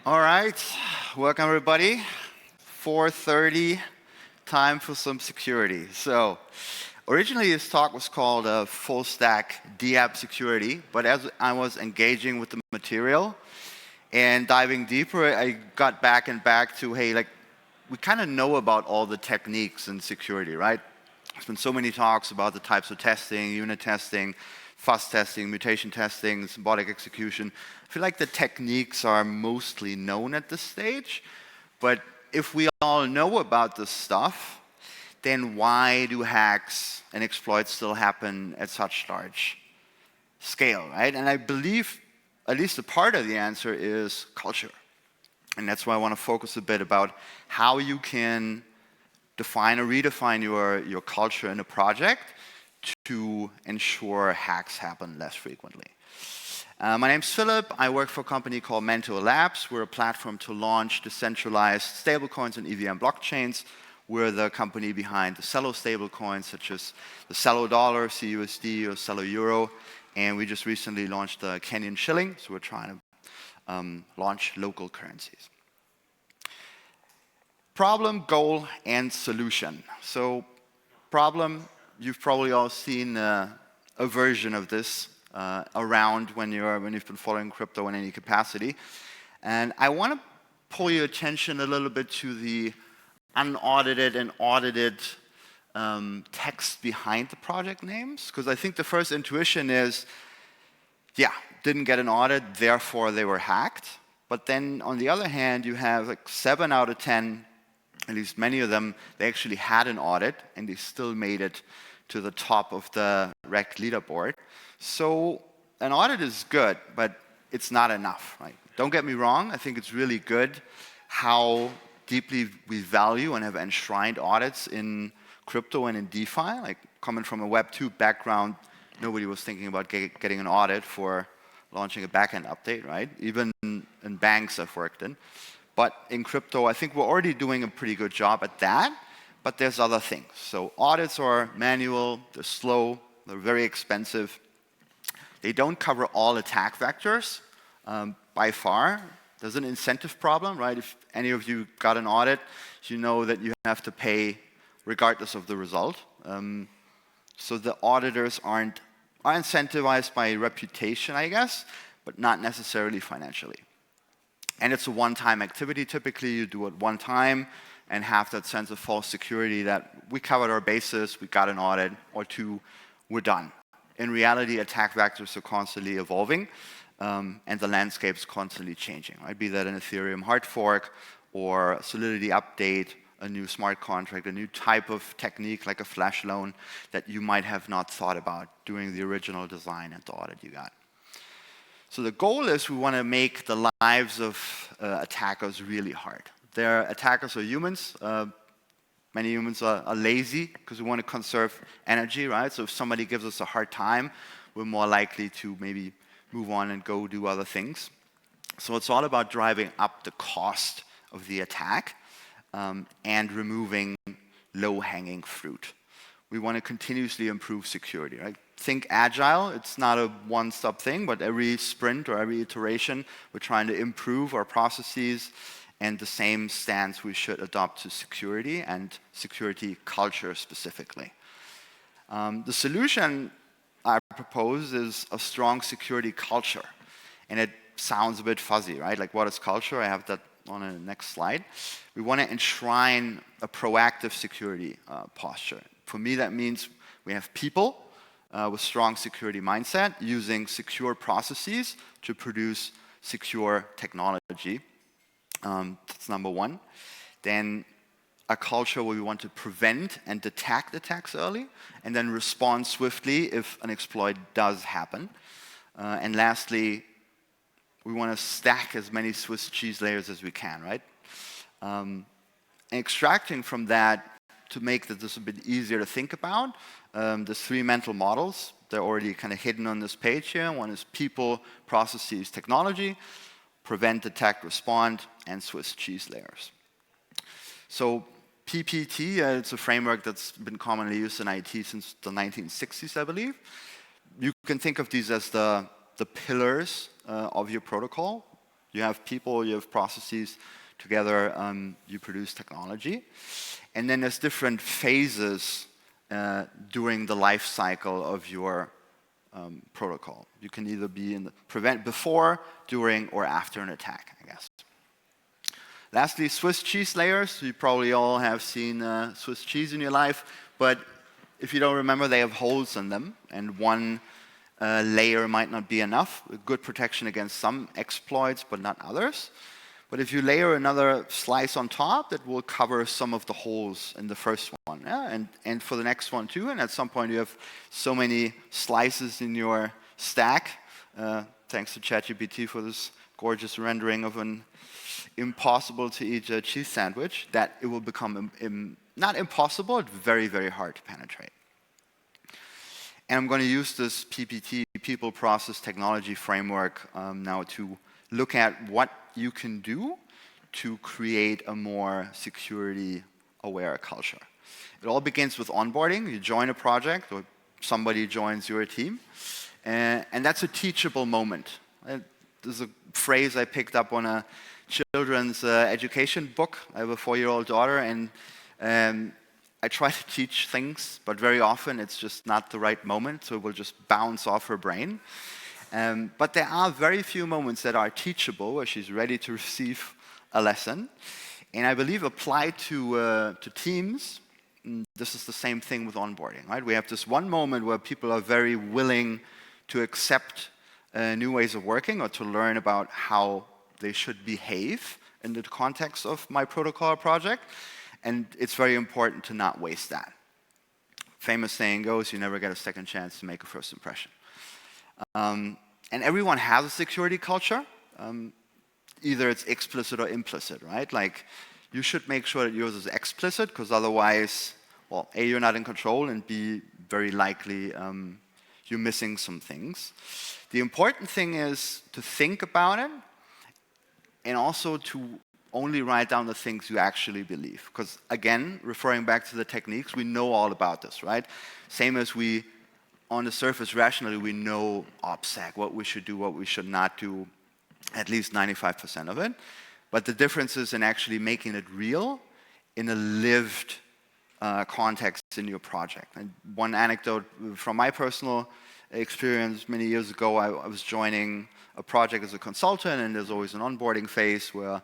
All right, welcome everybody. 4:30, time for some security. So, originally this talk was called Fullstack DApp Security, but as I was engaging with the material and diving deeper, I got back to, hey, like, we kind of know about all the techniques in security, right? There's been so many talks about the types of testing, unit testing, fuzz testing, mutation testing, symbolic execution. I feel like the techniques are mostly known at this stage, but if we all know about this stuff, then why do hacks and exploits still happen at such large scale, right? And I believe at least a part of the answer is culture. And that's why I want to focus a bit about how you can define or redefine your culture in a project to ensure hacks happen less frequently. My name's Philip. I work for a company called DApps. We're a platform to launch decentralized stablecoins and EVM blockchains. We're the company behind the Celo stablecoins, such as the Celo dollar, CUSD, or Celo euro. And we just recently launched the Kenyan shilling, so we're trying to launch local currencies. Problem, goal, and solution. So problem, you've probably all seen a version of this around when you've been following crypto in any capacity. And I want to pull your attention a little bit to the unaudited and audited text behind the project names, because I think the first intuition is, yeah, didn't get an audit, therefore they were hacked. But then on the other hand, you have like 7 out of 10, at least many of them, they actually had an audit and they still made it to the top of the rec leaderboard. So an audit is good, but it's not enough, right? Don't get me wrong, I think it's really good how deeply we value and have enshrined audits in crypto and in DeFi. Like, coming from a Web 2 background, nobody was thinking about getting an audit for launching a backend update, right? Even in banks I've worked in. But in crypto, I think we're already doing a pretty good job at that, but there's other things. So audits are manual, they're slow, they're very expensive. They don't cover all attack vectors by far. There's an incentive problem, right? If any of you got an audit, you know that you have to pay regardless of the result. So the auditors are incentivized by reputation, I guess, but not necessarily financially. And it's a one-time activity. Typically, you do it one time and have that sense of false security that we covered our bases, we got an audit, or two, we're done. In reality, attack vectors are constantly evolving, and the landscape's constantly changing, right? Be that an Ethereum hard fork or a Solidity update, a new smart contract, a new type of technique like a flash loan that you might have not thought about during the original design and the audit you got. So the goal is we want to make the lives of attackers really hard. Their attackers are humans. Many humans are lazy because we want to conserve energy, right? So if somebody gives us a hard time, we're more likely to maybe move on and go do other things. So it's all about driving up the cost of the attack and removing low-hanging fruit. We want to continuously improve security, right? Think agile. It's not a one-stop thing, but every sprint or every iteration, we're trying to improve our processes, and the same stance we should adopt to security and security culture specifically. The solution I propose is a strong security culture. And it sounds a bit fuzzy, right? Like, what is culture? I have that on the next slide. We want to enshrine a proactive security posture. For me, that means we have people with strong security mindset using secure processes to produce secure technology. That's number one. Then a culture where we want to prevent and detect attacks early, and then respond swiftly if an exploit does happen. And lastly, we want to stack as many Swiss cheese layers as we can, right? And extracting from that, to make this a bit easier to think about, there's 3 mental models. They're already kind of hidden on this page here. One is people, processes, technology, prevent, detect, respond, and Swiss cheese layers. So PPT, it's a framework that's been commonly used in IT since the 1960s, I believe. You can think of these as the pillars of your protocol. You have people, you have processes, together you produce technology. And then there's different phases during the life cycle of your protocol. You can either be in the prevent before, during, or after an attack, I guess. Lastly, Swiss cheese layers. You probably all have seen Swiss cheese in your life, but if you don't remember, they have holes in them, and one layer might not be enough. Good protection against some exploits, but not others. But if you layer another slice on top, that will cover some of the holes in the first one, yeah? And for the next one too. And at some point, you have so many slices in your stack. Thanks to ChatGPT for this gorgeous rendering of an impossible to eat cheese sandwich, that it will become not impossible, but very, very hard to penetrate. And I'm going to use this PPT, People Process Technology Framework, now to look at what you can do to create a more security-aware culture. It all begins with onboarding. You join a project, or somebody joins your team, and that's a teachable moment. There's a phrase I picked up on a children's education book. I have a 4-year-old daughter, and I try to teach things, but very often it's just not the right moment, so it will just bounce off her brain. But there are very few moments that are teachable, where she's ready to receive a lesson. And I believe applied to teams, this is the same thing with onboarding, right? We have this one moment where people are very willing to accept new ways of working, or to learn about how they should behave in the context of my protocol project. And it's very important to not waste that. Famous saying goes, you never get a second chance to make a first impression. And everyone has a security culture. Either it's explicit or implicit, right? Like, you should make sure that yours is explicit, because otherwise, well, A, you're not in control, and B, very likely you're missing some things. The important thing is to think about it, and also to only write down the things you actually believe. Because again, referring back to the techniques, we know all about this, right? Same as we, on the surface, rationally, we know OPSEC, what we should do, what we should not do, at least 95% of it. But the difference is in actually making it real in a lived context in your project. And one anecdote from my personal experience, many years ago, I was joining a project as a consultant, and there's always an onboarding phase where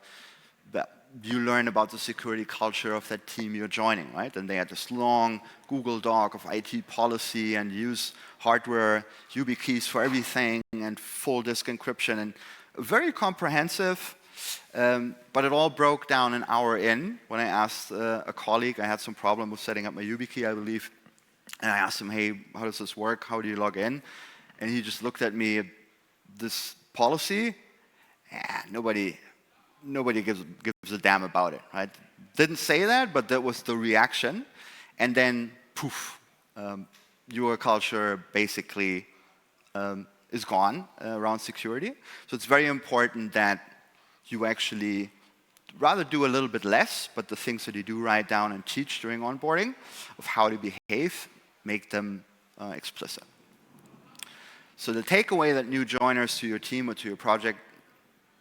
you learn about the security culture of that team you're joining, right? And they had this long Google Doc of IT policy, and use hardware YubiKeys for everything, and full disk encryption, and very comprehensive. But it all broke down an hour in when I asked a colleague. I had some problem with setting up my YubiKey, I believe. And I asked him, hey, how does this work? How do you log in? And he just looked at me, this policy, nobody gives a damn about it, right? Didn't say that, but that was the reaction. And then, poof, your culture basically is gone around security. So it's very important that you actually rather do a little bit less, but the things that you do write down and teach during onboarding of how to behave, make them explicit. So the takeaway that new joiners to your team or to your project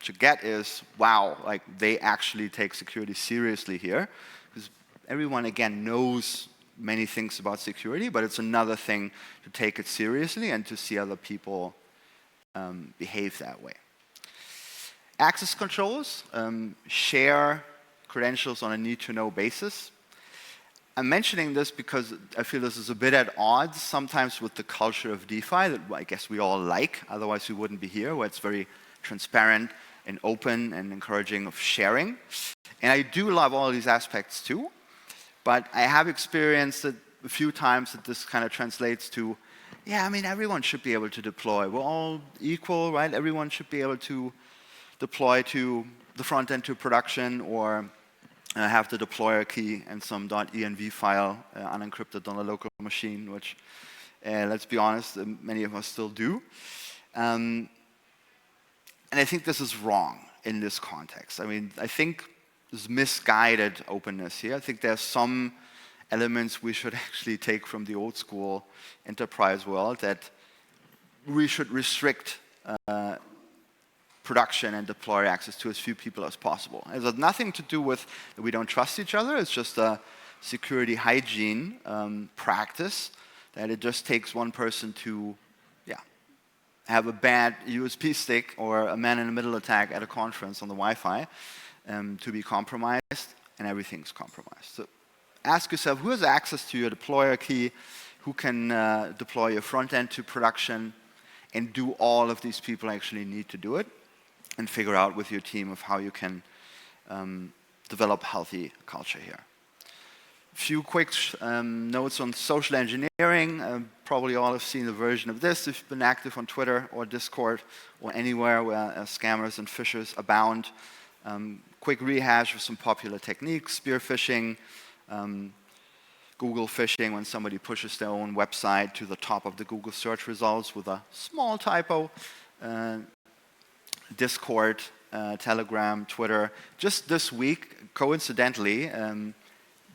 should get is, wow, like, they actually take security seriously here. Because everyone, again, knows many things about security, but it's another thing to take it seriously and to see other people behave that way. Access controls, share credentials on a need-to-know basis. I'm mentioning this because I feel this is a bit at odds sometimes with the culture of DeFi that I guess we all like, otherwise we wouldn't be here, where it's very transparent and open and encouraging of sharing. And I do love all these aspects too, but I have experienced it a few times that this kind of translates to, yeah, I mean, everyone should be able to deploy. We're all equal, right? Everyone should be able to deploy to the front end to production, or have the deployer key and some .env file unencrypted on a local machine, which, let's be honest, many of us still do. And I think this is wrong in this context. I mean, I think there's misguided openness here. I think there's some elements we should actually take from the old school enterprise world, that we should restrict production and deploy access to as few people as possible. It has nothing to do with that we don't trust each other. It's just a security hygiene practice that it just takes one person to have a bad USB stick or a man-in-the-middle attack at a conference on the Wi-Fi to be compromised, and everything's compromised. So ask yourself, who has access to your deployer key? Who can deploy your front end to production? And do all of these people actually need to do it? And figure out with your team of how you can develop healthy culture here. Few quick notes on social engineering. Probably all have seen a version of this if you've been active on Twitter or Discord or anywhere where scammers and phishers abound. Quick rehash of some popular techniques: spear phishing, Google phishing, when somebody pushes their own website to the top of the Google search results with a small typo, Discord, Telegram, Twitter. Just this week, coincidentally,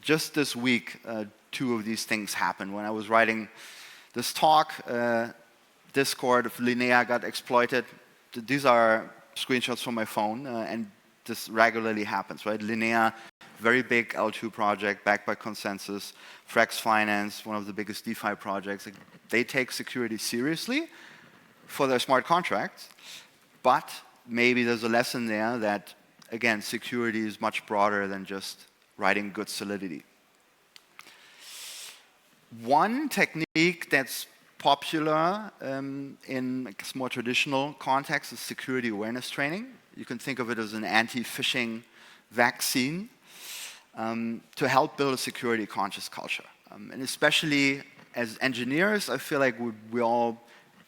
just this week, two of these things happened. When I was writing this talk, Discord of Linnea got exploited. These are screenshots from my phone, and this regularly happens, right? Linnea, very big L2 project, backed by Consensus. Frex Finance, one of the biggest DeFi projects. They take security seriously for their smart contracts, but maybe there's a lesson there that, again, security is much broader than just writing good solidity. One technique that's popular in more traditional contexts is security awareness training. You can think of it as an anti-phishing vaccine to help build a security conscious culture. And especially as engineers, I feel like we all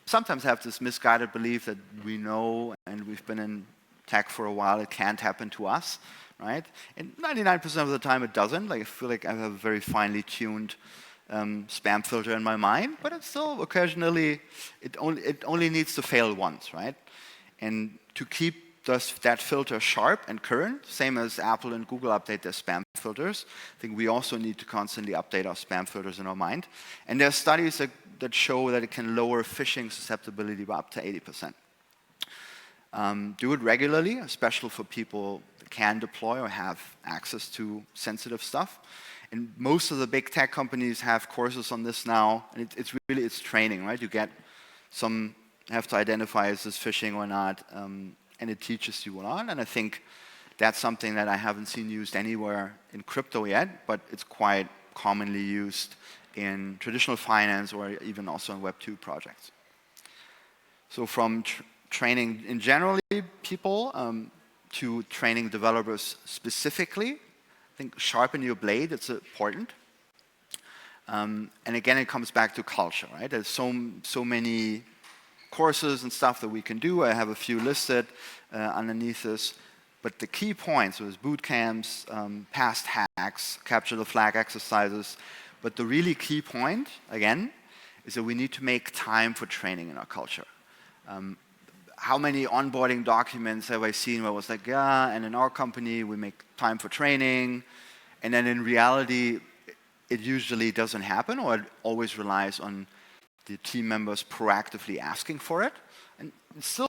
sometimes have this misguided belief that we know, and we've been in tech for a while, it can't happen to us. Right? And 99% of the time it doesn't. Like, I feel like I have a very finely tuned spam filter in my mind, but it's still occasionally, it only needs to fail once, right? And to keep that filter sharp and current, same as Apple and Google update their spam filters, I think we also need to constantly update our spam filters in our mind. And there are studies that show that it can lower phishing susceptibility by up to 80%. Do it regularly, especially for people that can deploy or have access to sensitive stuff. And most of the big tech companies have courses on this now, and it's training, right? You have to identify is this phishing or not, and it teaches you a lot. And I think that's something that I haven't seen used anywhere in crypto yet, but it's quite commonly used in traditional finance or even also in Web 2 projects. So from training in generally people to training developers specifically, I think sharpen your blade, it's important. And again, it comes back to culture, right? There's so many courses and stuff that we can do. I have a few listed underneath this. But the key points was boot camps, past hacks, capture the flag exercises. But the really key point, again, is that we need to make time for training in our culture. How many onboarding documents have I seen where it was like, yeah, and in our company we make time for training, and then in reality it usually doesn't happen, or it always relies on the team members proactively asking for it. And it's still